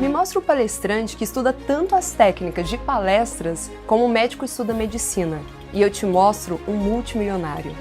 Me mostra um palestrante que estuda tanto as técnicas de palestras como o médico estuda medicina. E eu te mostro um multimilionário.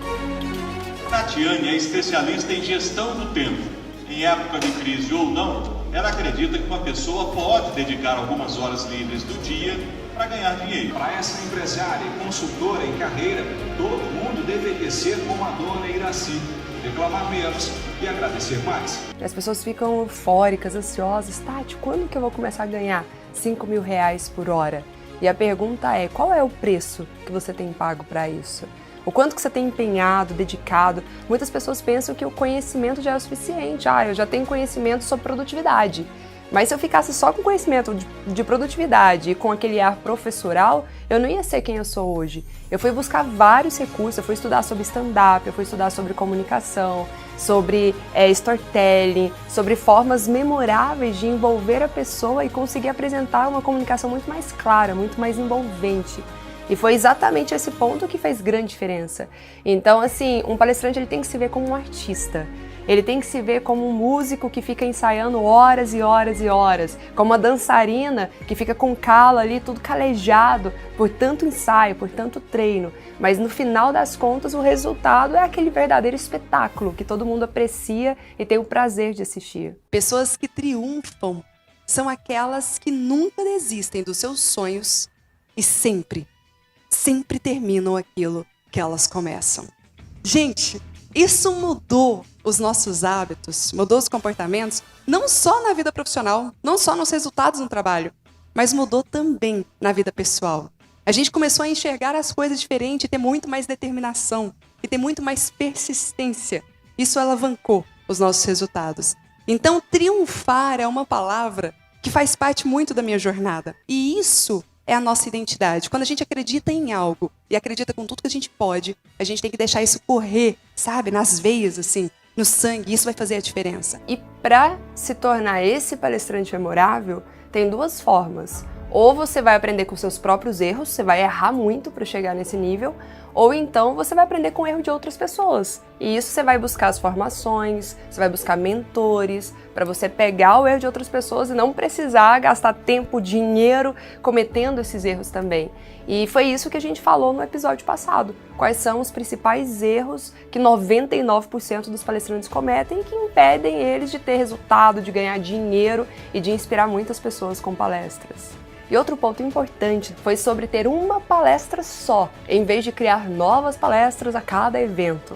Tatiane é especialista em gestão do tempo. Em época de crise ou não, ela acredita que uma pessoa pode dedicar algumas horas livres do dia para ganhar dinheiro. Para essa empresária e consultora em carreira, todo mundo deveria ser como a dona Iraci. Reclamar menos e agradecer mais. As pessoas ficam eufóricas, ansiosas. Tati, quando que eu vou começar a ganhar R$ 5.000 por hora? E a pergunta é, qual é o preço que você tem pago para isso? O quanto que você tem empenhado, dedicado? Muitas pessoas pensam que o conhecimento já é o suficiente. Eu já tenho conhecimento sobre produtividade. Mas se eu ficasse só com conhecimento de produtividade e com aquele ar professoral, eu não ia ser quem eu sou hoje. Eu fui buscar vários recursos, eu fui estudar sobre stand-up, eu fui estudar sobre comunicação, sobre storytelling, sobre formas memoráveis de envolver a pessoa e conseguir apresentar uma comunicação muito mais clara, muito mais envolvente. E foi exatamente esse ponto que fez grande diferença. Então, assim, um palestrante ele tem que se ver como um artista. Ele tem que se ver como um músico que fica ensaiando horas e horas e horas, como uma dançarina que fica com calo ali, tudo calejado por tanto ensaio, por tanto treino. Mas no final das contas, o resultado é aquele verdadeiro espetáculo que todo mundo aprecia e tem o prazer de assistir. Pessoas que triunfam são aquelas que nunca desistem dos seus sonhos e sempre terminam aquilo que elas começam. Gente, isso mudou os nossos hábitos, mudou os comportamentos, não só na vida profissional, não só nos resultados no trabalho, mas mudou também na vida pessoal. A gente começou a enxergar as coisas diferente, e ter muito mais determinação, e ter muito mais persistência. Isso alavancou os nossos resultados. Então, triunfar é uma palavra que faz parte muito da minha jornada. E isso é a nossa identidade. Quando a gente acredita em algo e acredita com tudo que a gente pode, a gente tem que deixar isso correr, sabe, nas veias, assim, no sangue. Isso vai fazer a diferença. E para se tornar esse palestrante memorável, tem duas formas. Ou você vai aprender com seus próprios erros, você vai errar muito para chegar nesse nível, ou então você vai aprender com o erro de outras pessoas. E isso você vai buscar as formações, você vai buscar mentores, para você pegar o erro de outras pessoas e não precisar gastar tempo, dinheiro cometendo esses erros também. E foi isso que a gente falou no episódio passado. Quais são os principais erros que 99% dos palestrantes cometem e que impedem eles de ter resultado, de ganhar dinheiro e de inspirar muitas pessoas com palestras. E outro ponto importante foi sobre ter uma palestra só, em vez de criar novas palestras a cada evento.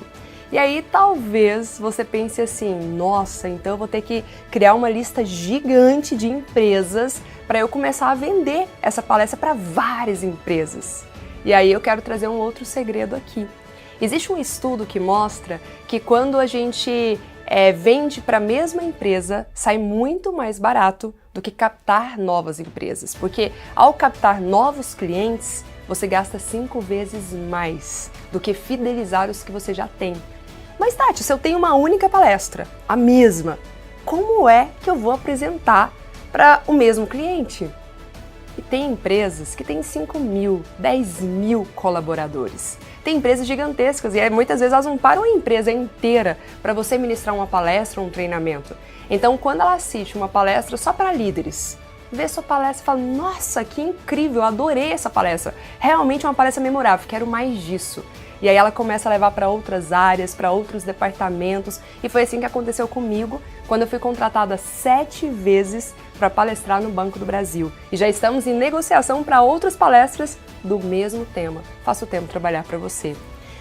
E aí talvez você pense assim, nossa, então eu vou ter que criar uma lista gigante de empresas para eu começar a vender essa palestra para várias empresas. E aí eu quero trazer um outro segredo aqui. Existe um estudo que mostra que quando a gente vende para a mesma empresa, sai muito mais barato do que captar novas empresas. Porque ao captar novos clientes, você gasta 5 vezes mais do que fidelizar os que você já tem. Mas Tati, se eu tenho uma única palestra, a mesma, como é que eu vou apresentar para o mesmo cliente? E tem empresas que têm 5.000, 10.000 colaboradores. Tem empresas gigantescas e muitas vezes elas não param a empresa inteira para você ministrar uma palestra ou um treinamento. Então, quando ela assiste uma palestra só para líderes, vê sua palestra e fala, nossa, que incrível, adorei essa palestra. Realmente é uma palestra memorável, quero mais disso. E aí ela começa a levar para outras áreas, para outros departamentos. E foi assim que aconteceu comigo, quando eu fui contratada 7 vezes para palestrar no Banco do Brasil. E já estamos em negociação para outras palestras do mesmo tema. Faço o tempo trabalhar para você.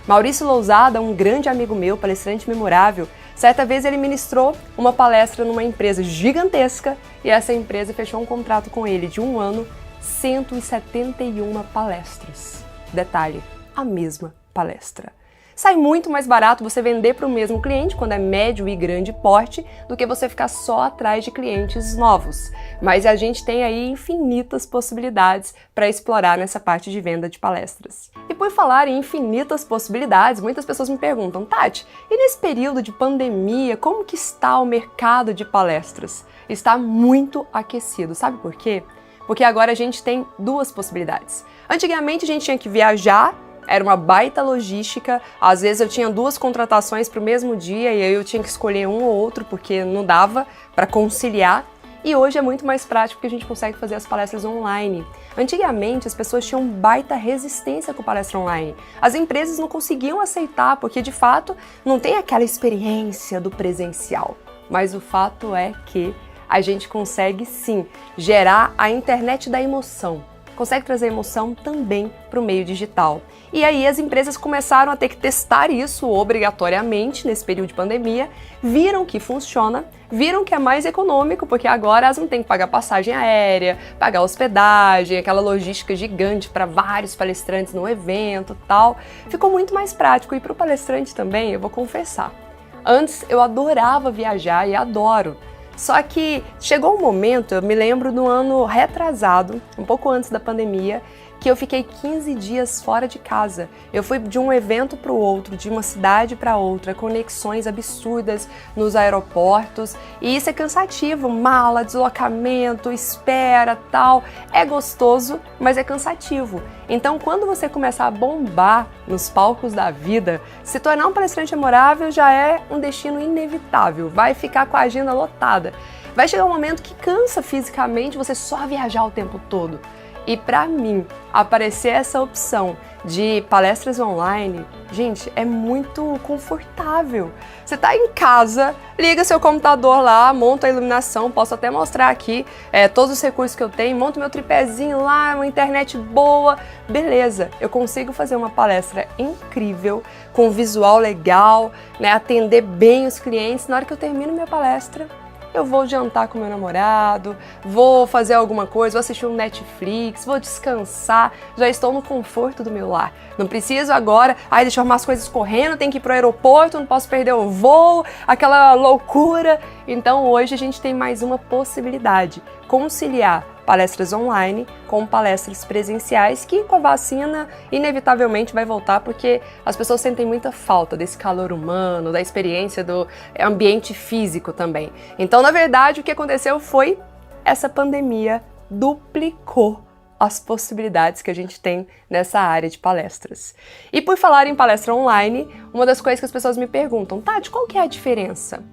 Maurício Lousada, um grande amigo meu, palestrante memorável, certa vez ele ministrou uma palestra numa empresa gigantesca e essa empresa fechou um contrato com ele de 1 ano, 171 palestras. Detalhe, a mesma palestra. Sai muito mais barato você vender para o mesmo cliente, quando é médio e grande porte, do que você ficar só atrás de clientes novos. Mas a gente tem aí infinitas possibilidades para explorar nessa parte de venda de palestras. E por falar em infinitas possibilidades, muitas pessoas me perguntam, Tati, e nesse período de pandemia, como que está o mercado de palestras? Está muito aquecido, sabe por quê? Porque agora a gente tem 2 possibilidades. Antigamente a gente tinha que viajar, era uma baita logística, às vezes eu tinha 2 contratações para o mesmo dia e aí eu tinha que escolher um ou outro porque não dava para conciliar. E hoje é muito mais prático porque a gente consegue fazer as palestras online. Antigamente, as pessoas tinham baita resistência com palestra online. As empresas não conseguiam aceitar porque, de fato, não tem aquela experiência do presencial. Mas o fato é que a gente consegue, sim, gerar a internet da emoção. Consegue trazer emoção também para o meio digital. E aí as empresas começaram a ter que testar isso obrigatoriamente nesse período de pandemia, viram que funciona, viram que é mais econômico, porque agora elas não têm que pagar passagem aérea, pagar hospedagem, aquela logística gigante para vários palestrantes no evento e tal. Ficou muito mais prático e para o palestrante também, eu vou confessar. Antes eu adorava viajar e adoro. Só que chegou um momento, eu me lembro no ano retrasado, um pouco antes da pandemia, que eu fiquei 15 dias fora de casa. Eu fui de um evento para o outro, de uma cidade para outra, conexões absurdas nos aeroportos, e isso é cansativo, mala, deslocamento, espera, tal. É gostoso, mas é cansativo. Então, quando você começar a bombar nos palcos da vida, se tornar um palestrante memorável já é um destino inevitável, vai ficar com a agenda lotada. Vai chegar um momento que cansa fisicamente você só viajar o tempo todo. E para mim, aparecer essa opção de palestras online, gente, é muito confortável. Você tá em casa, liga seu computador lá, monta a iluminação, posso até mostrar aqui todos os recursos que eu tenho, monto meu tripézinho lá, uma internet boa, beleza. Eu consigo fazer uma palestra incrível, com visual legal, né, atender bem os clientes. Na hora que eu termino minha palestra, eu vou jantar com meu namorado, vou fazer alguma coisa, vou assistir um Netflix, vou descansar, já estou no conforto do meu lar. Não preciso agora, deixa eu arrumar as coisas correndo, tenho que ir pro aeroporto, não posso perder o voo, aquela loucura. Então hoje a gente tem mais uma possibilidade, conciliar palestras online com palestras presenciais, que com a vacina inevitavelmente vai voltar, porque as pessoas sentem muita falta desse calor humano, da experiência do ambiente físico também. Então, na verdade, o que aconteceu foi essa pandemia duplicou as possibilidades que a gente tem nessa área de palestras. E por falar em palestra online, uma das coisas que as pessoas me perguntam, Tati, qual que é a diferença?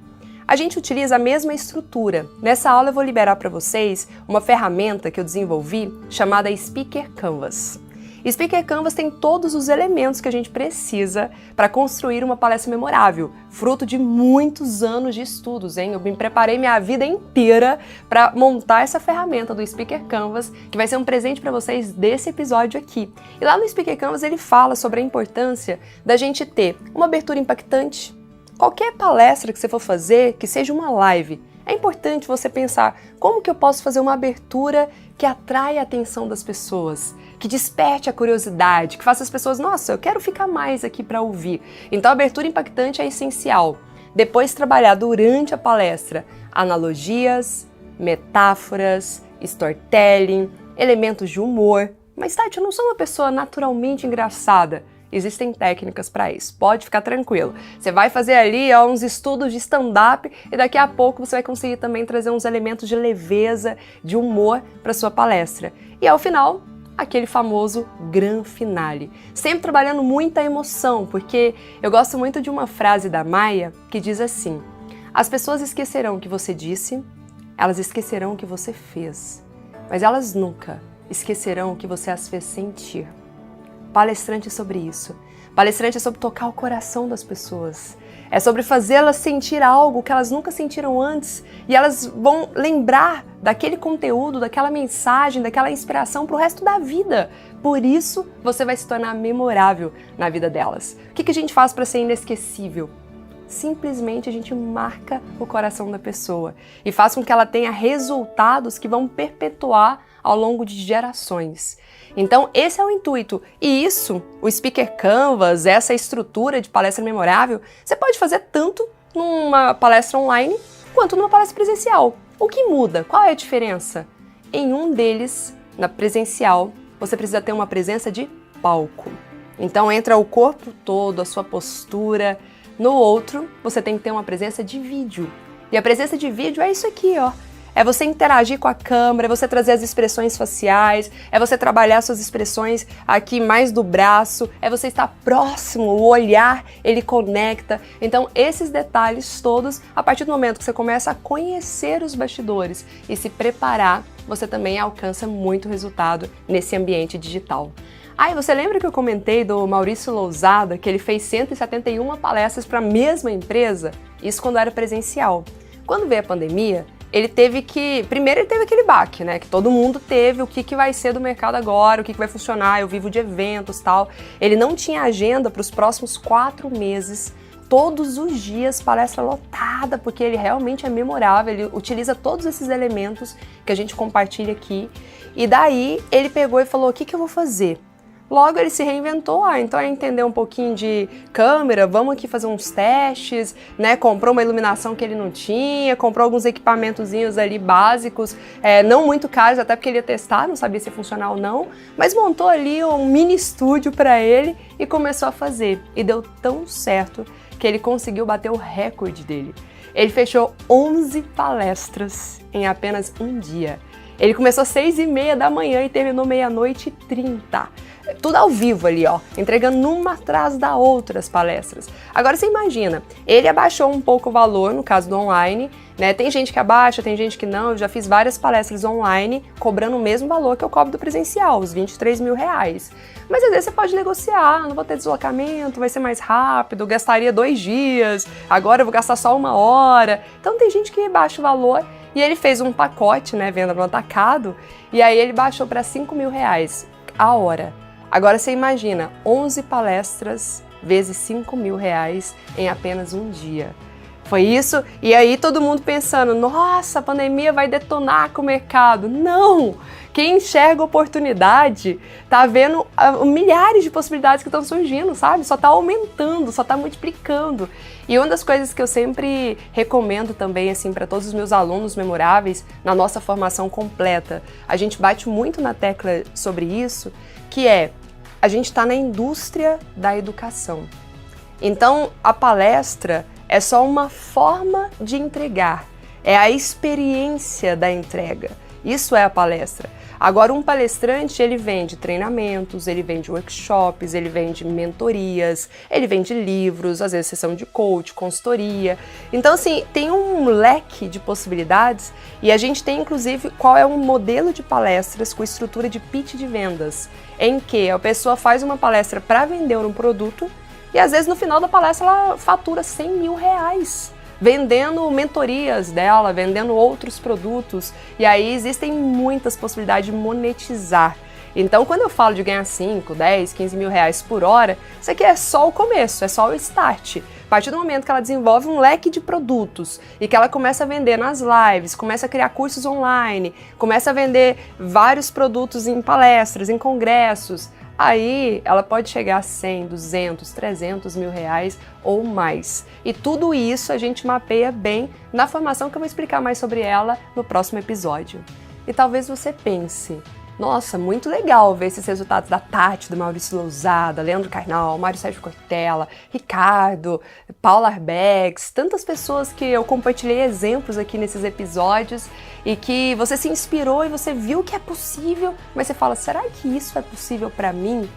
A gente utiliza a mesma estrutura. Nessa aula eu vou liberar para vocês uma ferramenta que eu desenvolvi chamada Speaker Canvas. Speaker Canvas tem todos os elementos que a gente precisa para construir uma palestra memorável, fruto de muitos anos de estudos, hein? Eu me preparei minha vida inteira para montar essa ferramenta do Speaker Canvas, que vai ser um presente para vocês desse episódio aqui. E lá no Speaker Canvas ele fala sobre a importância da gente ter uma abertura impactante. Qualquer palestra que você for fazer, que seja uma live, é importante você pensar como que eu posso fazer uma abertura que atrai a atenção das pessoas, que desperte a curiosidade, que faça as pessoas, nossa, eu quero ficar mais aqui para ouvir. Então a abertura impactante é essencial. Depois trabalhar durante a palestra analogias, metáforas, storytelling, elementos de humor. Mas Tati, eu não sou uma pessoa naturalmente engraçada. Existem técnicas para isso, pode ficar tranquilo. Você vai fazer ali uns estudos de stand-up e daqui a pouco você vai conseguir também trazer uns elementos de leveza, de humor para sua palestra. E ao final, aquele famoso gran finale. Sempre trabalhando muita emoção, porque eu gosto muito de uma frase da Maia que diz assim: as pessoas esquecerão o que você disse, elas esquecerão o que você fez, mas elas nunca esquecerão o que você as fez sentir. Palestrante é sobre isso. Palestrante é sobre tocar o coração das pessoas. É sobre fazê-las sentir algo que elas nunca sentiram antes e elas vão lembrar daquele conteúdo, daquela mensagem, daquela inspiração para o resto da vida. Por isso, você vai se tornar memorável na vida delas. O que a gente faz para ser inesquecível? Simplesmente a gente marca o coração da pessoa e faz com que ela tenha resultados que vão perpetuar ao longo de gerações. Então, esse é o intuito. E isso, o Speaker Canvas, essa estrutura de palestra memorável, você pode fazer tanto numa palestra online quanto numa palestra presencial. O que muda? Qual é a diferença? Em um deles, na presencial, você precisa ter uma presença de palco. Então, entra o corpo todo, a sua postura. No outro, você tem que ter uma presença de vídeo. E a presença de vídeo é isso aqui, ó. é você interagir com a câmera, é você trazer as expressões faciais, é você trabalhar suas expressões aqui mais do braço, é você estar próximo, o olhar, ele conecta. Então, esses detalhes todos, a partir do momento que você começa a conhecer os bastidores e se preparar, você também alcança muito resultado nesse ambiente digital. Ah, e você lembra que eu comentei do Maurício Lousada, que ele fez 171 palestras para a mesma empresa? Isso quando era presencial. Quando veio a pandemia, primeiro ele teve aquele baque, né, que todo mundo teve, o que vai ser do mercado agora, o que vai funcionar, eu vivo de eventos, tal. Ele não tinha agenda para os próximos 4 meses, todos os dias, palestra lotada, porque ele realmente é memorável, ele utiliza todos esses elementos que a gente compartilha aqui. E daí ele pegou e falou, o que eu vou fazer? Logo ele se reinventou, então é entender um pouquinho de câmera, vamos aqui fazer uns testes, né? Comprou uma iluminação que ele não tinha, comprou alguns equipamentozinhos ali básicos, não muito caros, até porque ele ia testar, não sabia se ia funcionar ou não, mas montou ali um mini estúdio para ele e começou a fazer. E deu tão certo que ele conseguiu bater o recorde dele. Ele fechou 11 palestras em apenas um dia. Ele começou às 6h30 da manhã e terminou 00:30. Tudo ao vivo ali, ó, entregando uma atrás da outra as palestras. Agora você imagina, ele abaixou um pouco o valor, no caso do online, né? Tem gente que abaixa, tem gente que não. Eu já fiz várias palestras online cobrando o mesmo valor que eu cobro do presencial, os R$23 mil. Mas às vezes você pode negociar, não vou ter deslocamento, vai ser mais rápido, gastaria 2 dias, agora eu vou gastar só 1 hora. Então tem gente que baixa o valor. E ele fez um pacote, né, venda no atacado, e aí ele baixou para R$5 mil a hora. Agora você imagina, 11 palestras vezes R$5 mil em apenas um dia. Foi isso, e aí todo mundo pensando, nossa, a pandemia vai detonar com o mercado. Não! Quem enxerga oportunidade tá vendo milhares de possibilidades que estão surgindo, sabe? Só tá aumentando, só tá multiplicando. E uma das coisas que eu sempre recomendo também, assim, para todos os meus alunos memoráveis, na nossa formação completa, a gente bate muito na tecla sobre isso, que é, a gente está na indústria da educação. Então, a palestra é só uma forma de entregar, é a experiência da entrega. Isso é a palestra. Agora, um palestrante, ele vende treinamentos, ele vende workshops, ele vende mentorias, ele vende livros, às vezes sessão de coach, consultoria. Então, assim, tem um leque de possibilidades e a gente tem, inclusive, qual é um modelo de palestras com estrutura de pitch de vendas, em que a pessoa faz uma palestra para vender um produto e, às vezes, no final da palestra, ela fatura R$100 mil. Vendendo mentorias dela, vendendo outros produtos, e aí existem muitas possibilidades de monetizar. Então, quando eu falo de ganhar 5, 10, 15 mil reais por hora, isso aqui é só o começo, é só o start. A partir do momento que ela desenvolve um leque de produtos e que ela começa a vender nas lives, começa a criar cursos online, começa a vender vários produtos em palestras, em congressos, aí ela pode chegar a 100, 200, 300 mil reais ou mais. E tudo isso a gente mapeia bem na formação que eu vou explicar mais sobre ela no próximo episódio. E talvez você pense, nossa, muito legal ver esses resultados da Tati, do Maurício Lousada, Leandro Carnal, Mário Sérgio Cortella, Ricardo, Paula Arbex, tantas pessoas que eu compartilhei exemplos aqui nesses episódios e que você se inspirou e você viu que é possível, mas você fala, será que isso é possível para mim?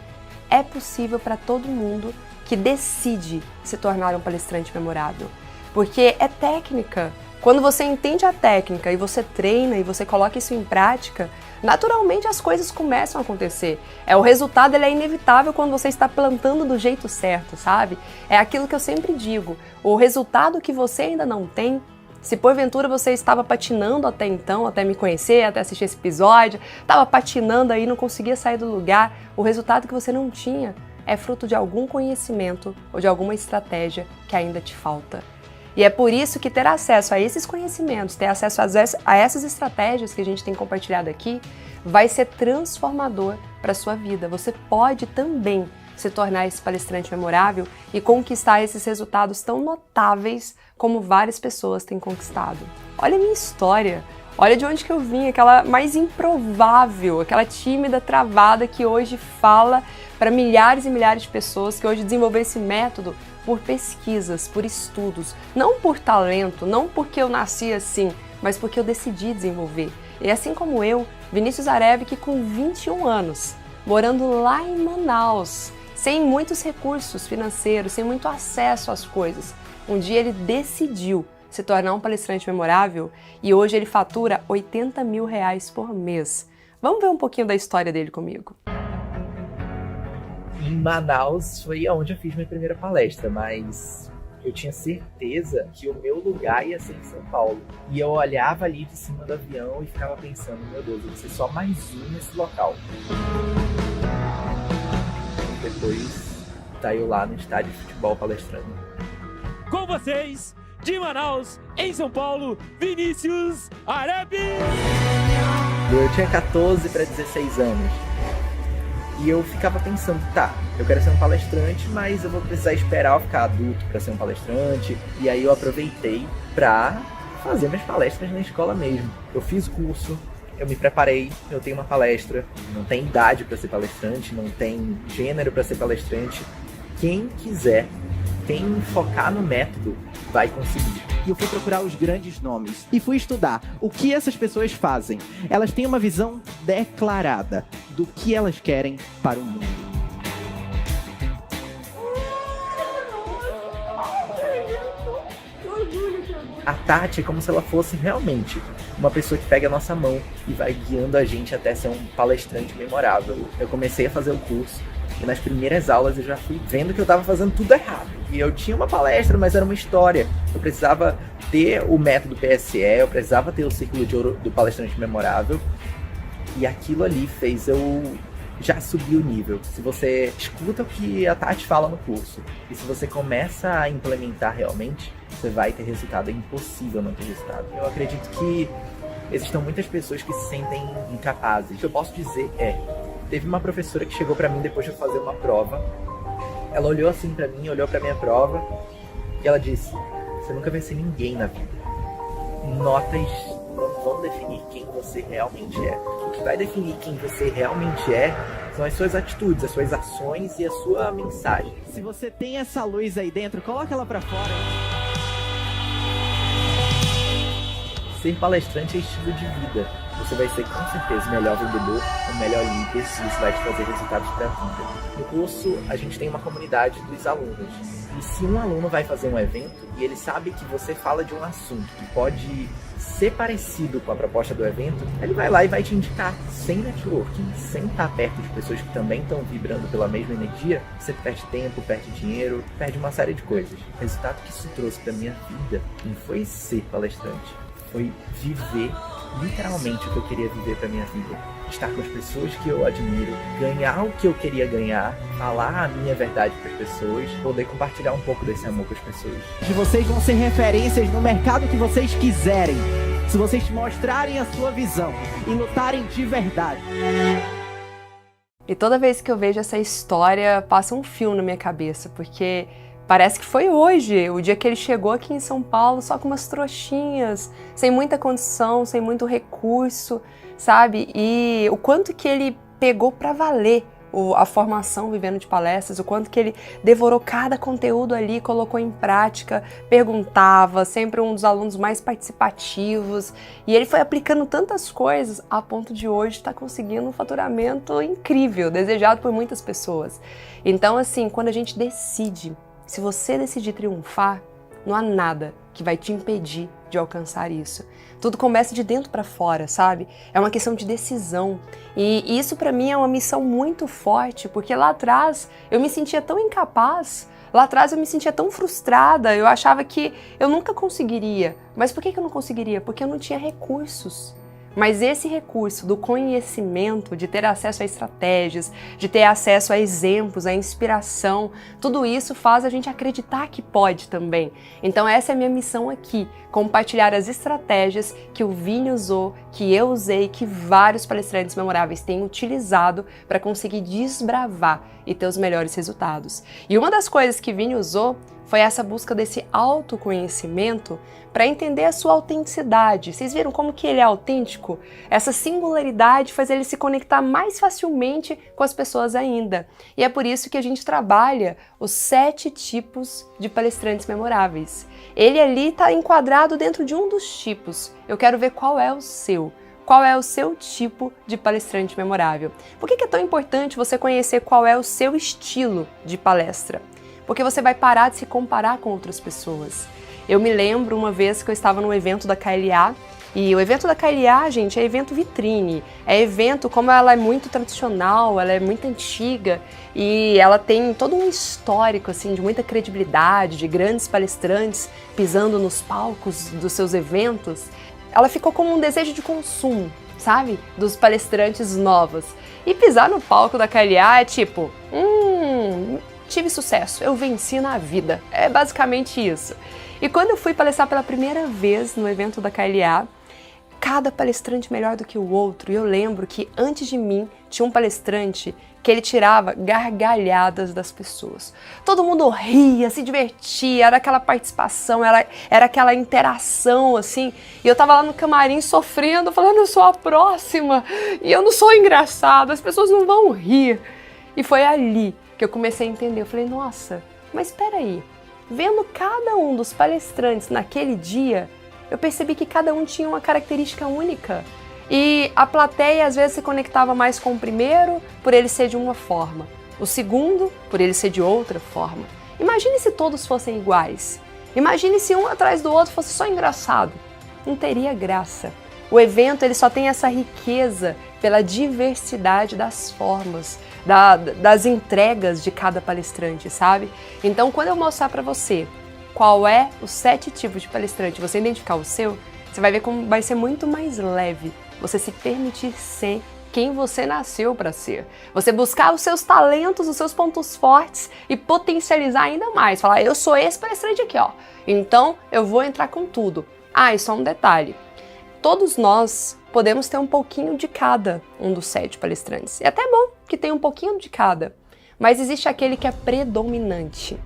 É possível para todo mundo que decide se tornar um palestrante memorável, porque é técnica. Quando você entende a técnica e você treina e você coloca isso em prática, naturalmente as coisas começam a acontecer. O resultado ele é inevitável quando você está plantando do jeito certo, sabe? É aquilo que eu sempre digo, o resultado que você ainda não tem, se porventura você estava patinando até então, até me conhecer, até assistir esse episódio, estava patinando aí, não conseguia sair do lugar, o resultado que você não tinha é fruto de algum conhecimento ou de alguma estratégia que ainda te falta. E é por isso que ter acesso a esses conhecimentos, ter acesso a essas estratégias que a gente tem compartilhado aqui, vai ser transformador para a sua vida. Você pode também se tornar esse palestrante memorável e conquistar esses resultados tão notáveis como várias pessoas têm conquistado. Olha a minha história, olha de onde que eu vim, aquela mais improvável, aquela tímida, travada que hoje fala para milhares e milhares de pessoas, que hoje desenvolveu esse método por pesquisas, por estudos, não por talento, não porque eu nasci assim, mas porque eu decidi desenvolver. E assim como eu, Vinícius Arebic, com 21 anos, morando lá em Manaus, sem muitos recursos financeiros, sem muito acesso às coisas, um dia ele decidiu se tornar um palestrante memorável e hoje ele fatura R$80 mil por mês. Vamos ver um pouquinho da história dele comigo. Em Manaus foi onde eu fiz minha primeira palestra, mas eu tinha certeza que o meu lugar ia ser em São Paulo. E eu olhava ali de cima do avião e ficava pensando, meu Deus, eu vou ser só mais um nesse local. Depois tá eu lá no estádio de futebol palestrando. Com vocês, de Manaus, em São Paulo, Vinícius Arebic! Eu tinha 14 para 16 anos. E eu ficava pensando, tá, eu quero ser um palestrante, mas eu vou precisar esperar eu ficar adulto para ser um palestrante. E aí eu aproveitei para fazer minhas palestras na escola mesmo. Eu fiz o curso, eu me preparei, eu tenho uma palestra. Não tem idade para ser palestrante, não tem gênero para ser palestrante. Quem quiser, quem focar no método, vai conseguir. E eu fui procurar os grandes nomes e fui estudar o que essas pessoas fazem. Elas têm uma visão declarada do que elas querem para o mundo. A Tati é como se ela fosse realmente uma pessoa que pega a nossa mão e vai guiando a gente até ser um palestrante memorável. Eu comecei a fazer o curso e nas primeiras aulas eu já fui vendo que eu estava fazendo tudo errado. E eu tinha uma palestra, mas era uma história. Eu precisava ter o método PSE, eu precisava ter o círculo de ouro do palestrante memorável. E aquilo ali fez eu já subir o nível. Se você escuta o que a Tati fala no curso e se você começa a implementar realmente, você vai ter resultado. É impossível não ter resultado. Eu acredito que existem muitas pessoas que se sentem incapazes. O que eu posso dizer teve uma professora que chegou pra mim depois de eu fazer uma prova. Ela olhou assim pra mim, olhou pra minha prova e ela disse: você nunca vai ser ninguém na vida. Notas não vão definir quem você realmente é. O que vai definir quem você realmente é são as suas atitudes, as suas ações e a sua mensagem. Se você tem essa luz aí dentro, coloca ela pra fora. Ser palestrante é estilo de vida. Você vai ser com certeza o melhor vendedor, o melhor líder, e isso vai te trazer resultados para a vida. No curso, a gente tem uma comunidade dos alunos. E se um aluno vai fazer um evento e ele sabe que você fala de um assunto que pode ser parecido com a proposta do evento, ele vai lá e vai te indicar. Sem networking, sem estar perto de pessoas que também estão vibrando pela mesma energia, você perde tempo, perde dinheiro, perde uma série de coisas. O resultado que isso trouxe para minha vida não foi ser palestrante, foi viver literalmente o que eu queria viver para minha vida. Estar com as pessoas que eu admiro, ganhar o que eu queria ganhar, falar a minha verdade para as pessoas, poder compartilhar um pouco desse amor com as pessoas. Vocês vão ser referências no mercado que vocês quiserem, se vocês mostrarem a sua visão e lutarem de verdade. E toda vez que eu vejo essa história, passa um fio na minha cabeça, porque parece que foi hoje, o dia que ele chegou aqui em São Paulo, só com umas trouxinhas, sem muita condição, sem muito recurso, sabe? E o quanto que ele pegou para valer a formação vivendo de palestras, o quanto que ele devorou cada conteúdo ali, colocou em prática, perguntava, sempre um dos alunos mais participativos, e ele foi aplicando tantas coisas a ponto de hoje estar conseguindo um faturamento incrível, desejado por muitas pessoas. Então, assim, quando a gente decide, se você decidir triunfar, não há nada que vai te impedir de alcançar isso. Tudo começa de dentro para fora, sabe? É uma questão de decisão. E isso para mim é uma missão muito forte, porque lá atrás eu me sentia tão incapaz, lá atrás eu me sentia tão frustrada, eu achava que eu nunca conseguiria. Mas por que eu não conseguiria? Porque eu não tinha recursos. Mas esse recurso do conhecimento, de ter acesso a estratégias, de ter acesso a exemplos, a inspiração, tudo isso faz a gente acreditar que pode também. Então essa é a minha missão aqui, compartilhar as estratégias que o Vini usou, que eu usei, que vários palestrantes memoráveis têm utilizado para conseguir desbravar e ter os melhores resultados. E uma das coisas que Vini usou foi essa busca desse autoconhecimento para entender a sua autenticidade. Vocês viram como que ele é autêntico? Essa singularidade faz ele se conectar mais facilmente com as pessoas ainda. E é por isso que a gente trabalha os 7 tipos de palestrantes memoráveis. Ele ali está enquadrado dentro de um dos tipos. Eu quero ver qual é o seu. Qual é o seu tipo de palestrante memorável? Por que é tão importante você conhecer qual é o seu estilo de palestra? Porque você vai parar de se comparar com outras pessoas. Eu me lembro uma vez que eu estava no evento da KLA, e o evento da KLA, gente, é evento vitrine. É evento, como ela é muito tradicional, ela é muito antiga, e ela tem todo um histórico, assim, de muita credibilidade, de grandes palestrantes pisando nos palcos dos seus eventos. Ela ficou como um desejo de consumo, sabe? Dos palestrantes novos. E pisar no palco da KLA é tipo, tive sucesso, eu venci na vida. É basicamente isso. E quando eu fui palestrar pela primeira vez no evento da KLA, cada palestrante melhor do que o outro. E eu lembro que antes de mim tinha um palestrante que ele tirava gargalhadas das pessoas. Todo mundo ria, se divertia, era aquela participação, era aquela interação, assim. E eu tava lá no camarim sofrendo, falando, eu sou a próxima, e eu não sou engraçado, as pessoas não vão rir. E foi ali que eu comecei a entender. Eu falei, nossa, mas espera aí. Vendo cada um dos palestrantes naquele dia, eu percebi que cada um tinha uma característica única. E a plateia às vezes se conectava mais com o primeiro, por ele ser de uma forma. O segundo, por ele ser de outra forma. Imagine se todos fossem iguais. Imagine se um atrás do outro fosse só engraçado. Não teria graça. O evento ele só tem essa riqueza pela diversidade das formas, das entregas de cada palestrante, sabe? Então, quando eu mostrar para você qual é os 7 tipos de palestrante, você identificar o seu, você vai ver como vai ser muito mais leve você se permitir ser quem você nasceu para ser. Você buscar os seus talentos, os seus pontos fortes e potencializar ainda mais. Falar, eu sou esse palestrante aqui, ó. Então, eu vou entrar com tudo. Ah, e só um detalhe. Todos nós podemos ter um pouquinho de cada um dos 7 palestrantes. É até bom que tenha um pouquinho de cada. Mas existe aquele que é predominante.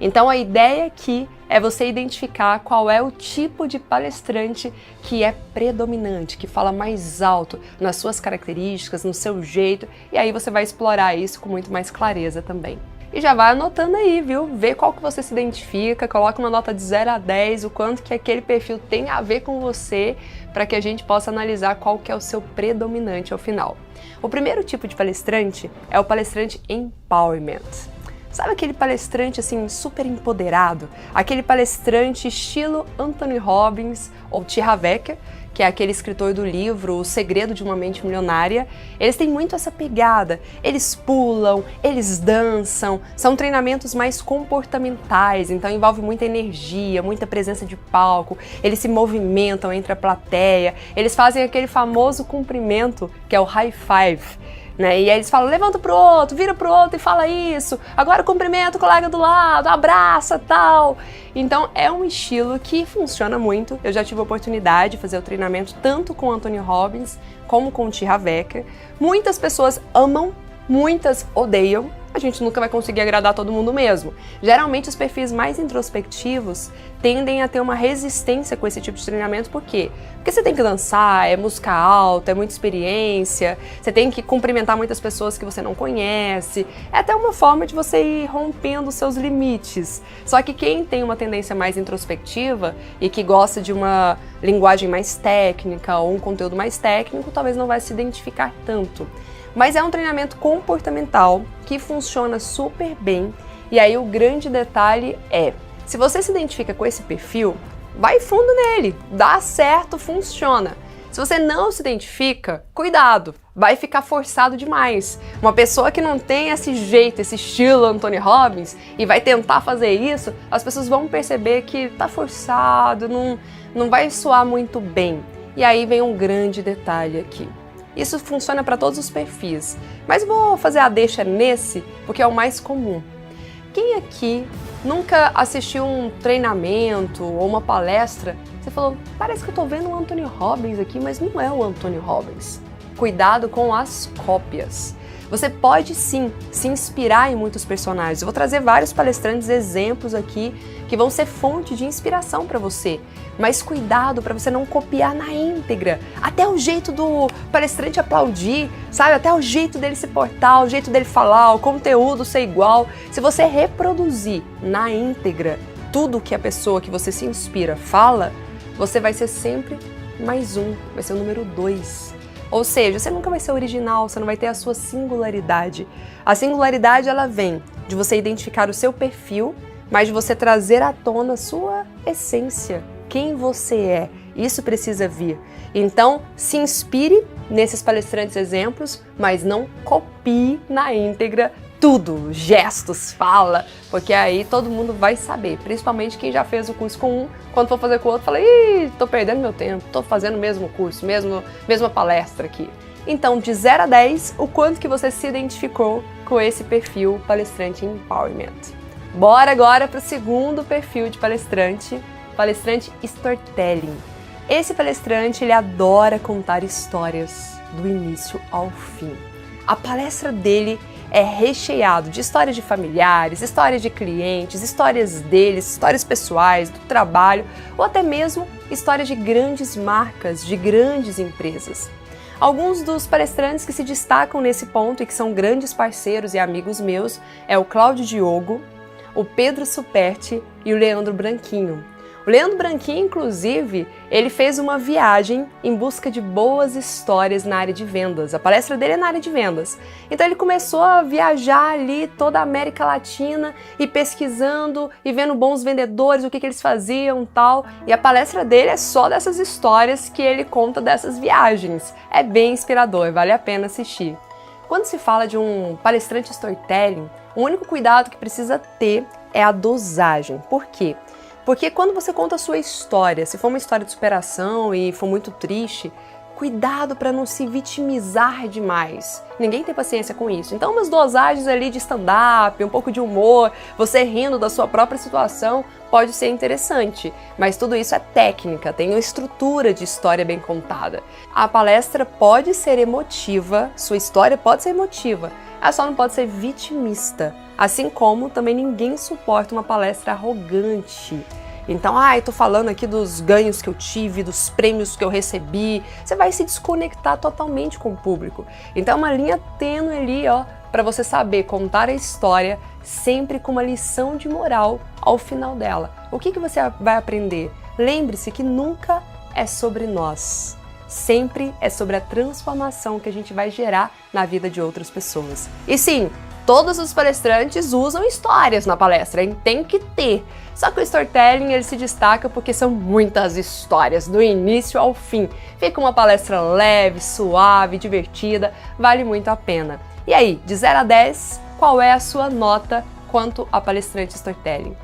Então a ideia aqui é você identificar qual é o tipo de palestrante que é predominante, que fala mais alto nas suas características, no seu jeito, e aí você vai explorar isso com muito mais clareza também. E já vai anotando aí, viu? Vê qual que você se identifica, coloca uma nota de 0 a 10, o quanto que aquele perfil tem a ver com você, para que a gente possa analisar qual que é o seu predominante ao final. O primeiro tipo de palestrante é o palestrante empowerment. Sabe aquele palestrante assim super empoderado? Aquele palestrante estilo Anthony Robbins ou T. Harv Eker, que é aquele escritor do livro O Segredo de uma Mente Milionária. Eles têm muito essa pegada. Eles pulam, eles dançam, são treinamentos mais comportamentais, então envolve muita energia, muita presença de palco, eles se movimentam entre a plateia, eles fazem aquele famoso cumprimento que é o high five. Né? E aí eles falam, levanta pro outro, vira pro outro e fala isso, agora cumprimenta o colega do lado, abraça, tal. Então é um estilo que funciona muito. Eu já tive a oportunidade de fazer o treinamento tanto com Anthony Robbins como com o T. Harv Eker. Muitas pessoas amam, muitas odeiam. A gente nunca vai conseguir agradar todo mundo mesmo. Geralmente os perfis mais introspectivos tendem a ter uma resistência com esse tipo de treinamento. Por quê? Porque você tem que dançar, é música alta, é muita experiência, você tem que cumprimentar muitas pessoas que você não conhece. É até uma forma de você ir rompendo os seus limites. Só que quem tem uma tendência mais introspectiva e que gosta de uma linguagem mais técnica ou um conteúdo mais técnico, talvez não vai se identificar tanto. Mas é um treinamento comportamental que funciona super bem. E aí o grande detalhe é, se você se identifica com esse perfil, vai fundo nele, dá certo, funciona. Se você não se identifica, cuidado, vai ficar forçado demais. Uma pessoa que não tem esse jeito, esse estilo Anthony Robbins e vai tentar fazer isso, as pessoas vão perceber que tá forçado, não vai soar muito bem. E aí vem um grande detalhe aqui. Isso funciona para todos os perfis, mas vou fazer a deixa nesse porque é o mais comum. Quem aqui nunca assistiu um treinamento ou uma palestra, você falou, parece que eu estou vendo o Anthony Robbins aqui, mas não é o Anthony Robbins. Cuidado com as cópias. Você pode sim se inspirar em muitos personagens. Eu vou trazer vários palestrantes, exemplos aqui, que vão ser fonte de inspiração para você. Mas cuidado para você não copiar na íntegra. Até o jeito do palestrante aplaudir, sabe? Até o jeito dele se portar, o jeito dele falar, o conteúdo ser igual. Se você reproduzir na íntegra tudo que a pessoa que você se inspira fala, você vai ser sempre mais um, vai ser o número 2. Ou seja, você nunca vai ser original, você não vai ter a sua singularidade. A singularidade, ela vem de você identificar o seu perfil, mas de você trazer à tona a sua essência, quem você é. Isso precisa vir. Então, se inspire nesses palestrantes exemplos, mas não copie na íntegra tudo, gestos, fala, porque aí todo mundo vai saber, principalmente quem já fez o curso com um, quando for fazer com o outro, fala, ih, tô perdendo meu tempo, tô fazendo o mesmo curso, mesma palestra aqui. Então, de 0 a 10, o quanto que você se identificou com esse perfil palestrante empowerment. Bora agora para o segundo perfil de palestrante storytelling. Esse palestrante, ele adora contar histórias do início ao fim. A palestra dele é recheado de histórias de familiares, histórias de clientes, histórias deles, histórias pessoais, do trabalho, ou até mesmo histórias de grandes marcas, de grandes empresas. Alguns dos palestrantes que se destacam nesse ponto e que são grandes parceiros e amigos meus é o Cláudio Diogo, o Pedro Superti e o Leandro Branquinho. O Leandro Branquinho, inclusive, ele fez uma viagem em busca de boas histórias na área de vendas. A palestra dele é na área de vendas. Então ele começou a viajar ali toda a América Latina e pesquisando e vendo bons vendedores, o que eles faziam e tal. E a palestra dele é só dessas histórias que ele conta dessas viagens. É bem inspirador, vale a pena assistir. Quando se fala de um palestrante storytelling, o único cuidado que precisa ter é a dosagem. Por quê? Porque quando você conta a sua história, se for uma história de superação e for muito triste, cuidado para não se vitimizar demais. Ninguém tem paciência com isso. Então, umas dosagens ali de stand-up, um pouco de humor, você rindo da sua própria situação, pode ser interessante. Mas tudo isso é técnica, tem uma estrutura de história bem contada. A palestra pode ser emotiva, sua história pode ser emotiva, ela só não pode ser vitimista. Assim como também ninguém suporta uma palestra arrogante. Então, eu tô falando aqui dos ganhos que eu tive, dos prêmios que eu recebi. Você vai se desconectar totalmente com o público. Então, é uma linha tênue ali, para você saber contar a história sempre com uma lição de moral ao final dela. O que você vai aprender? Lembre-se que nunca é sobre nós. Sempre é sobre a transformação que a gente vai gerar na vida de outras pessoas. E sim, todos os palestrantes usam histórias na palestra, hein? Tem que ter. Só que o storytelling ele se destaca porque são muitas histórias, do início ao fim. Fica uma palestra leve, suave, divertida, vale muito a pena. E aí, de 0 a 10, qual é a sua nota quanto a palestrante storytelling?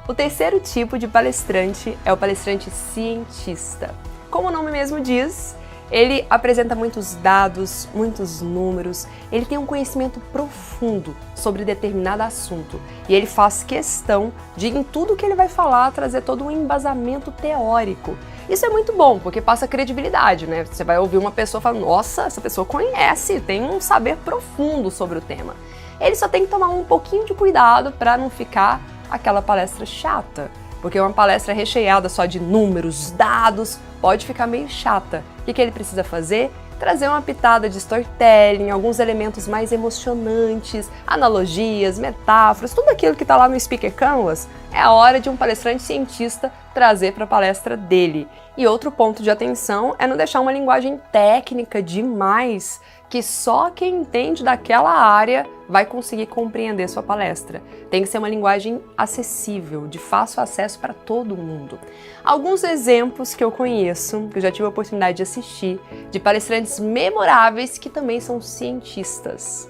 O terceiro tipo de palestrante é o palestrante cientista. Como o nome mesmo diz, ele apresenta muitos dados, muitos números, ele tem um conhecimento profundo sobre determinado assunto e ele faz questão de, em tudo que ele vai falar, trazer todo um embasamento teórico. Isso é muito bom, porque passa credibilidade, né? Você vai ouvir uma pessoa falando, nossa, essa pessoa conhece, tem um saber profundo sobre o tema. Ele só tem que tomar um pouquinho de cuidado para não ficar aquela palestra chata. Porque uma palestra recheada só de números, dados, pode ficar meio chata. O que ele precisa fazer? Trazer uma pitada de storytelling, alguns elementos mais emocionantes, analogias, metáforas, tudo aquilo que está lá no Speaker Canvas, é a hora de um palestrante cientista trazer para a palestra dele. E outro ponto de atenção é não deixar uma linguagem técnica demais, que só quem entende daquela área vai conseguir compreender sua palestra. Tem que ser uma linguagem acessível, de fácil acesso para todo mundo. Alguns exemplos que eu conheço, que eu já tive a oportunidade de assistir, de palestrantes memoráveis que também são cientistas.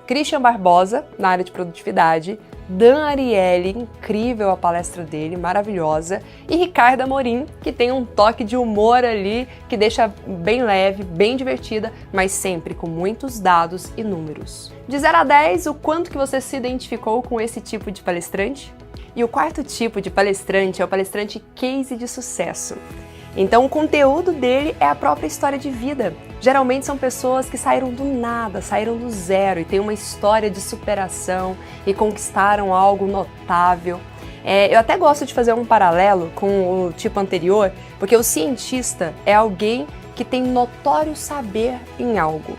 Christian Barbosa, na área de produtividade, Dan Ariely, incrível a palestra dele, maravilhosa, e Ricardo Amorim, que tem um toque de humor ali, que deixa bem leve, bem divertida, mas sempre com muitos dados e números. De 0 a 10, o quanto que você se identificou com esse tipo de palestrante? E o quarto tipo de palestrante é o palestrante case de sucesso. Então o conteúdo dele é a própria história de vida. Geralmente são pessoas que saíram do nada, saíram do zero e têm uma história de superação e conquistaram algo notável. Eu até gosto de fazer um paralelo com o tipo anterior, porque o cientista é alguém que tem notório saber em algo.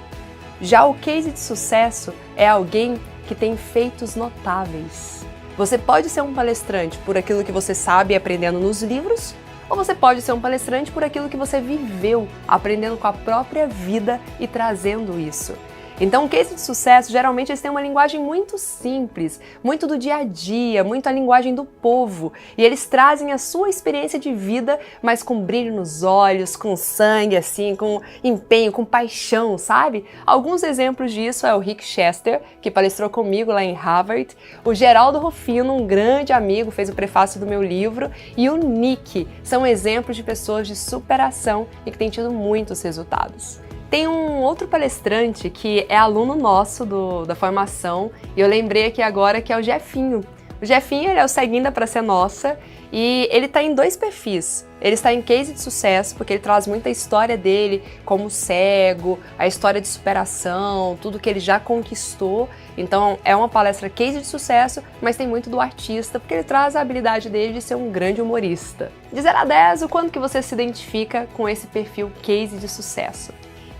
Já o case de sucesso é alguém que tem feitos notáveis. Você pode ser um palestrante por aquilo que você sabe aprendendo nos livros, ou você pode ser um palestrante por aquilo que você viveu, aprendendo com a própria vida e trazendo isso. Então, o case de sucesso, geralmente, eles têm uma linguagem muito simples, muito do dia a dia, muito a linguagem do povo. E eles trazem a sua experiência de vida, mas com brilho nos olhos, com sangue, assim, com empenho, com paixão, sabe? Alguns exemplos disso é o Rick Chester, que palestrou comigo lá em Harvard, o Geraldo Rufino, um grande amigo, fez o prefácio do meu livro, e o Nick. São exemplos de pessoas de superação e que têm tido muitos resultados. Tem um outro palestrante que é aluno nosso da formação, e eu lembrei aqui agora que é o Jefinho. O Jefinho, ele é o ceguinho da Pra Ser Nossa, e ele está em 2 perfis. Ele está em case de sucesso, porque ele traz muita história dele como cego, a história de superação, tudo que ele já conquistou. Então é uma palestra case de sucesso, mas tem muito do artista, porque ele traz a habilidade dele de ser um grande humorista. De 0 a 10, o quanto que você se identifica com esse perfil case de sucesso?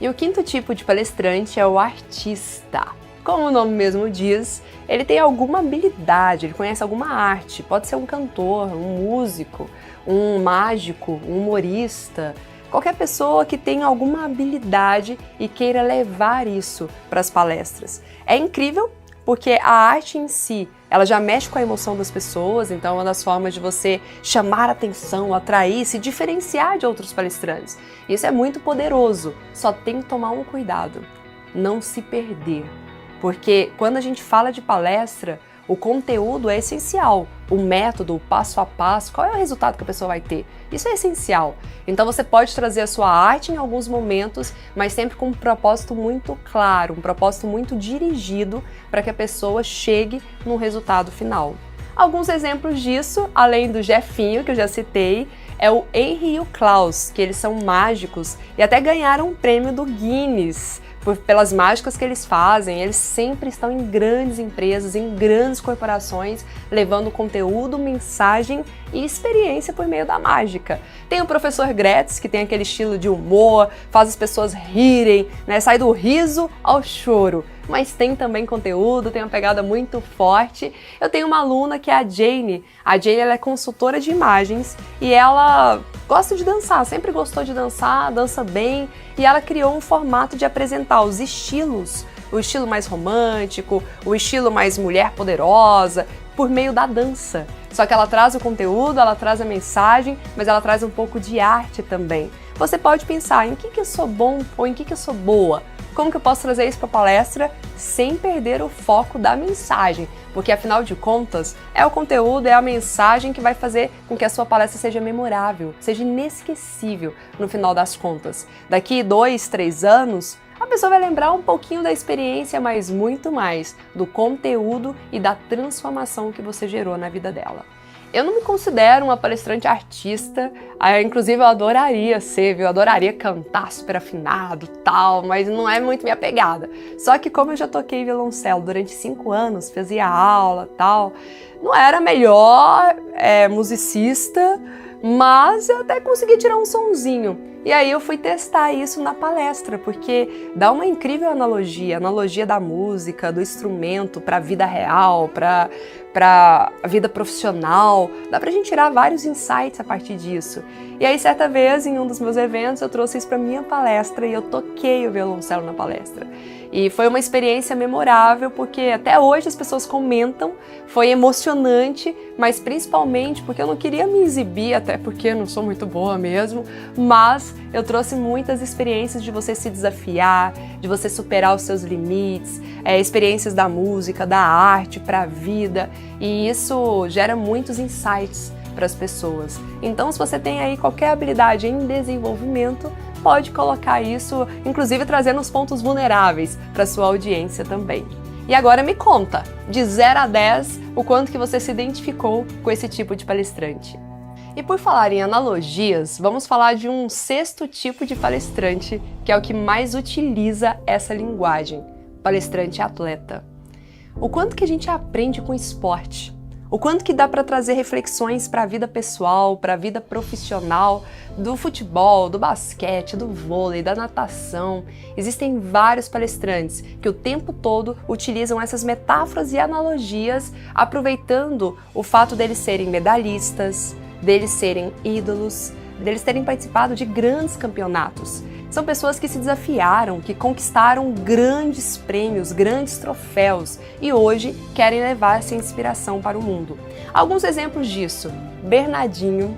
E o 5º tipo de palestrante é o artista. Como o nome mesmo diz, ele tem alguma habilidade, ele conhece alguma arte, pode ser um cantor, um músico, um mágico, um humorista, qualquer pessoa que tenha alguma habilidade e queira levar isso para as palestras. É incrível porque a arte em si, ela já mexe com a emoção das pessoas, então é uma das formas de você chamar a atenção, atrair, se diferenciar de outros palestrantes. Isso é muito poderoso, só tem que tomar um cuidado, não se perder. Porque quando a gente fala de palestra, o conteúdo é essencial, o método, o passo a passo, qual é o resultado que a pessoa vai ter? Isso é essencial. Então você pode trazer a sua arte em alguns momentos, mas sempre com um propósito muito claro, um propósito muito dirigido para que a pessoa chegue no resultado final. Alguns exemplos disso, além do Jefinho, que eu já citei, é o Henry e o Klaus, que eles são mágicos e até ganharam um prêmio do Guinness pelas mágicas que eles fazem. Eles sempre estão em grandes empresas, em grandes corporações, levando conteúdo, mensagem e experiência por meio da mágica. Tem o professor Gretz, que tem aquele estilo de humor, faz as pessoas rirem, né? Sai do riso ao choro. Mas tem também conteúdo, tem uma pegada muito forte. Eu tenho uma aluna que é a Jane. A Jane, ela é consultora de imagens e ela gosta de dançar, sempre gostou de dançar, dança bem, e ela criou um formato de apresentar os estilos, o estilo mais romântico, o estilo mais mulher poderosa, por meio da dança. Só que ela traz o conteúdo, ela traz a mensagem, mas ela traz um pouco de arte também. Você pode pensar em que eu sou bom ou em que eu sou boa. Como que eu posso trazer isso para a palestra sem perder o foco da mensagem? Porque, afinal de contas, é o conteúdo, é a mensagem que vai fazer com que a sua palestra seja memorável, seja inesquecível no final das contas. Daqui 2, 3 anos, a pessoa vai lembrar um pouquinho da experiência, mas muito mais do conteúdo e da transformação que você gerou na vida dela. Eu não me considero uma palestrante artista, inclusive eu adoraria ser, viu? Eu adoraria cantar super afinado e tal, mas não é muito minha pegada. Só que como eu já toquei violoncelo durante 5 anos, fazia aula e tal, não era a melhor musicista, mas eu até consegui tirar um sonzinho. E aí eu fui testar isso na palestra, porque dá uma incrível analogia da música, do instrumento para a vida real, para a vida profissional. Dá pra gente tirar vários insights a partir disso. E aí, certa vez, em um dos meus eventos, eu trouxe isso para minha palestra e eu toquei o violoncelo na palestra. E foi uma experiência memorável, porque até hoje as pessoas comentam, foi emocionante, mas principalmente porque eu não queria me exibir, até porque eu não sou muito boa mesmo, mas eu trouxe muitas experiências de você se desafiar, de você superar os seus limites, experiências da música, da arte, para a vida, e isso gera muitos insights para as pessoas. Então, se você tem aí qualquer habilidade em desenvolvimento, pode colocar isso, inclusive trazendo os pontos vulneráveis para sua audiência também. E agora me conta, de 0 a 10, o quanto que você se identificou com esse tipo de palestrante. E por falar em analogias, vamos falar de um sexto tipo de palestrante, que é o que mais utiliza essa linguagem, palestrante atleta. O quanto que a gente aprende com esporte, o quanto que dá para trazer reflexões para a vida pessoal, para a vida profissional, do futebol, do basquete, do vôlei, da natação. Existem vários palestrantes que o tempo todo utilizam essas metáforas e analogias, aproveitando o fato deles serem medalhistas, deles serem ídolos, deles terem participado de grandes campeonatos. São pessoas que se desafiaram, que conquistaram grandes prêmios, grandes troféus e hoje querem levar essa inspiração para o mundo. Alguns exemplos disso: Bernardinho,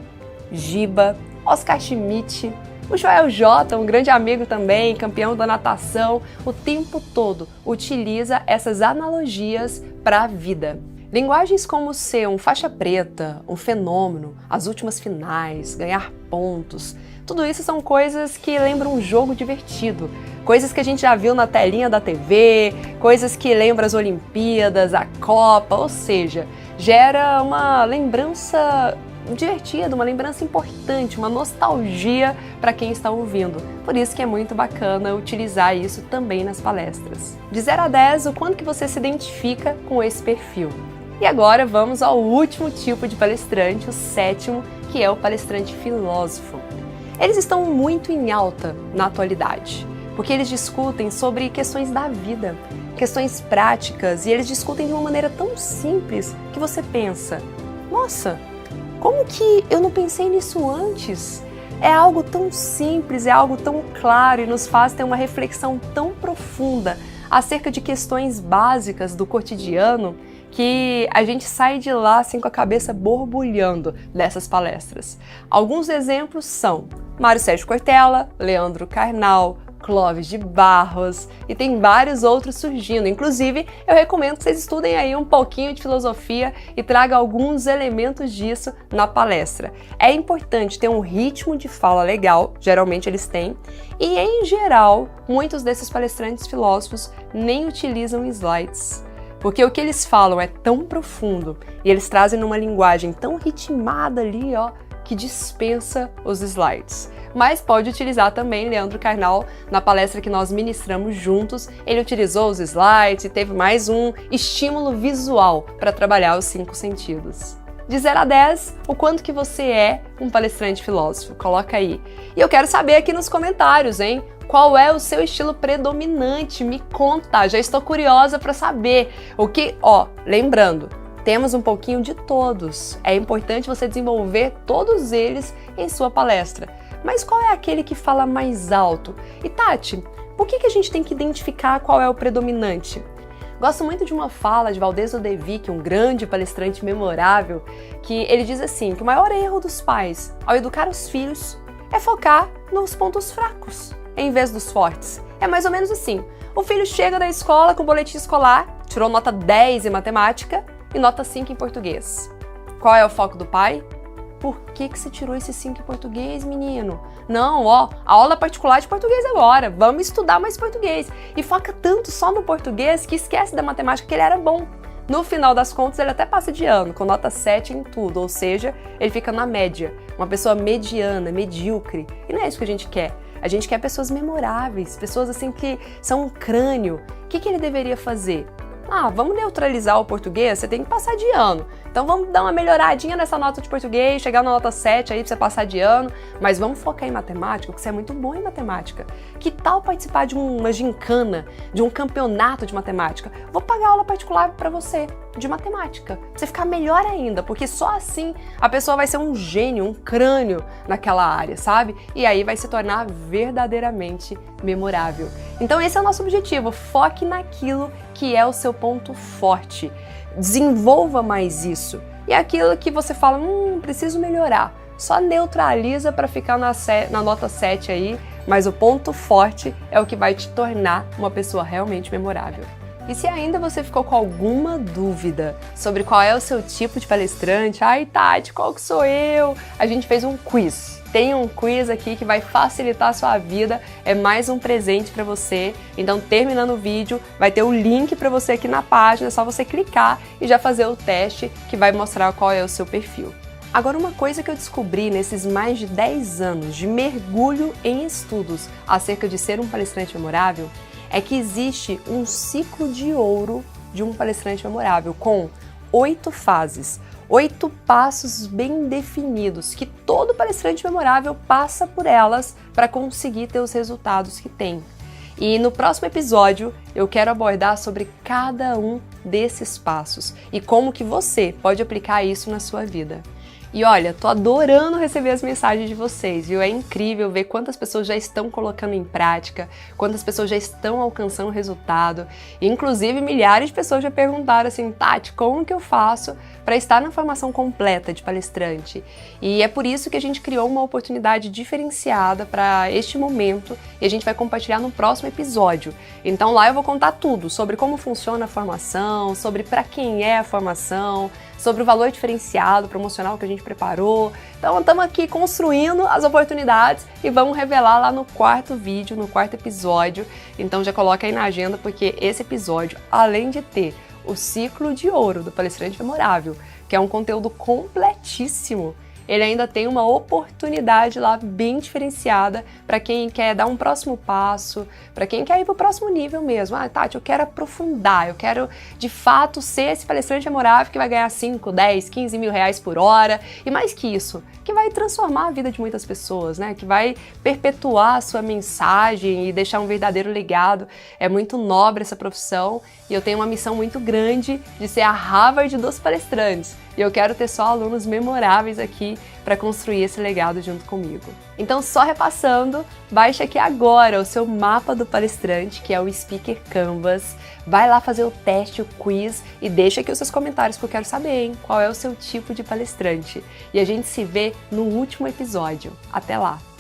Giba, Oscar Schmidt, o Joel J, um grande amigo também, campeão da natação, o tempo todo utiliza essas analogias para a vida. Linguagens como ser um faixa preta, um fenômeno, as últimas finais, ganhar pontos, tudo isso são coisas que lembram um jogo divertido, coisas que a gente já viu na telinha da TV, coisas que lembram as Olimpíadas, a Copa, ou seja, gera uma lembrança divertida, uma lembrança importante, uma nostalgia para quem está ouvindo. Por isso que é muito bacana utilizar isso também nas palestras. De 0 a 10, o quanto que você se identifica com esse perfil? E agora vamos ao último tipo de palestrante, o sétimo, que é o palestrante filósofo. Eles estão muito em alta na atualidade, porque eles discutem sobre questões da vida, questões práticas, e eles discutem de uma maneira tão simples que você pensa: nossa, como que eu não pensei nisso antes? É algo tão simples, é algo tão claro e nos faz ter uma reflexão tão profunda acerca de questões básicas do cotidiano que a gente sai de lá assim com a cabeça borbulhando dessas palestras. Alguns exemplos são Mário Sérgio Cortella, Leandro Carnal, Clóvis de Barros e tem vários outros surgindo. Inclusive, eu recomendo que vocês estudem aí um pouquinho de filosofia e tragam alguns elementos disso na palestra. É importante ter um ritmo de fala legal, geralmente eles têm, e em geral, muitos desses palestrantes filósofos nem utilizam slides. Porque o que eles falam é tão profundo e eles trazem numa linguagem tão ritmada ali, ó, que dispensa os slides. Mas pode utilizar também Leandro Carnal na palestra que nós ministramos juntos. Ele utilizou os slides e teve mais um estímulo visual para trabalhar os 5 sentidos. De 0 a 10, o quanto que você é um palestrante filósofo? Coloca aí. E eu quero saber aqui nos comentários, hein? Qual é o seu estilo predominante? Me conta, já estou curiosa para saber. O que, lembrando, temos um pouquinho de todos. É importante você desenvolver todos eles em sua palestra. Mas qual é aquele que fala mais alto? E Tati, por que a gente tem que identificar qual é o predominante? Gosto muito de uma fala de Valdez Odevic, um grande palestrante memorável, que ele diz assim, que o maior erro dos pais ao educar os filhos é focar nos pontos fracos em vez dos fortes. É mais ou menos assim. O filho chega da escola com o boletim escolar, tirou nota 10 em matemática e nota 5 em português. Qual é o foco do pai? Por que você tirou esse 5 em português, menino? Não, a aula particular de português agora. Vamos estudar mais português. E foca tanto só no português que esquece da matemática, que ele era bom. No final das contas, ele até passa de ano, com nota 7 em tudo. Ou seja, ele fica na média. Uma pessoa mediana, medíocre. E não é isso que a gente quer. A gente quer pessoas memoráveis, pessoas assim que são um crânio. O que ele deveria fazer? Vamos neutralizar o português, você tem que passar de ano. Então vamos dar uma melhoradinha nessa nota de português, chegar na nota 7 aí pra você passar de ano, mas vamos focar em matemática, porque você é muito bom em matemática. Que tal participar de uma gincana, de um campeonato de matemática? Vou pagar aula particular pra você de matemática, pra você ficar melhor ainda, porque só assim a pessoa vai ser um gênio, um crânio naquela área, sabe? E aí vai se tornar verdadeiramente memorável. Então esse é o nosso objetivo, foque naquilo que é o seu ponto forte. Desenvolva mais isso. E aquilo que você fala, preciso melhorar, só neutraliza para ficar na nota 7 aí, mas o ponto forte é o que vai te tornar uma pessoa realmente memorável. E se ainda você ficou com alguma dúvida sobre qual é o seu tipo de palestrante, Tati, qual que sou eu? A gente fez um quiz. Tem um quiz aqui que vai facilitar a sua vida, é mais um presente para você. Então, terminando o vídeo, vai ter o link para você aqui na página, é só você clicar e já fazer o teste que vai mostrar qual é o seu perfil. Agora, uma coisa que eu descobri nesses mais de 10 anos de mergulho em estudos acerca de ser um palestrante memorável é que existe um ciclo de ouro de um palestrante memorável com 8 fases, 8 passos bem definidos, que todo palestrante memorável passa por elas para conseguir ter os resultados que tem. E no próximo episódio eu quero abordar sobre cada um desses passos e como que você pode aplicar isso na sua vida. E olha, tô adorando receber as mensagens de vocês, viu? É incrível ver quantas pessoas já estão colocando em prática, quantas pessoas já estão alcançando resultado. Inclusive, milhares de pessoas já perguntaram assim, Tati, como que eu faço para estar na formação completa de palestrante? E é por isso que a gente criou uma oportunidade diferenciada para este momento e a gente vai compartilhar no próximo episódio. Então lá eu vou contar tudo sobre como funciona a formação, sobre para quem é a formação, sobre o valor diferenciado, promocional que a gente preparou. Então estamos aqui construindo as oportunidades e vamos revelar lá no quarto vídeo, no quarto episódio. Então já coloca aí na agenda, porque esse episódio, além de ter o ciclo de ouro do palestrante memorável, que é um conteúdo completíssimo, ele ainda tem uma oportunidade lá bem diferenciada para quem quer dar um próximo passo, para quem quer ir para o próximo nível mesmo. Ah, Tati, eu quero aprofundar, eu quero de fato ser esse palestrante memorável que vai ganhar 5, 10, 15 mil reais por hora e mais que isso, que vai transformar a vida de muitas pessoas, né? Que vai perpetuar a sua mensagem e deixar um verdadeiro legado. É muito nobre essa profissão e eu tenho uma missão muito grande de ser a Harvard dos palestrantes. E eu quero ter só alunos memoráveis aqui para construir esse legado junto comigo. Então, só repassando, baixa aqui agora o seu mapa do palestrante, que é o Speaker Canvas. Vai lá fazer o teste, o quiz e deixa aqui os seus comentários que eu quero saber, hein? Qual é o seu tipo de palestrante? E a gente se vê no último episódio. Até lá!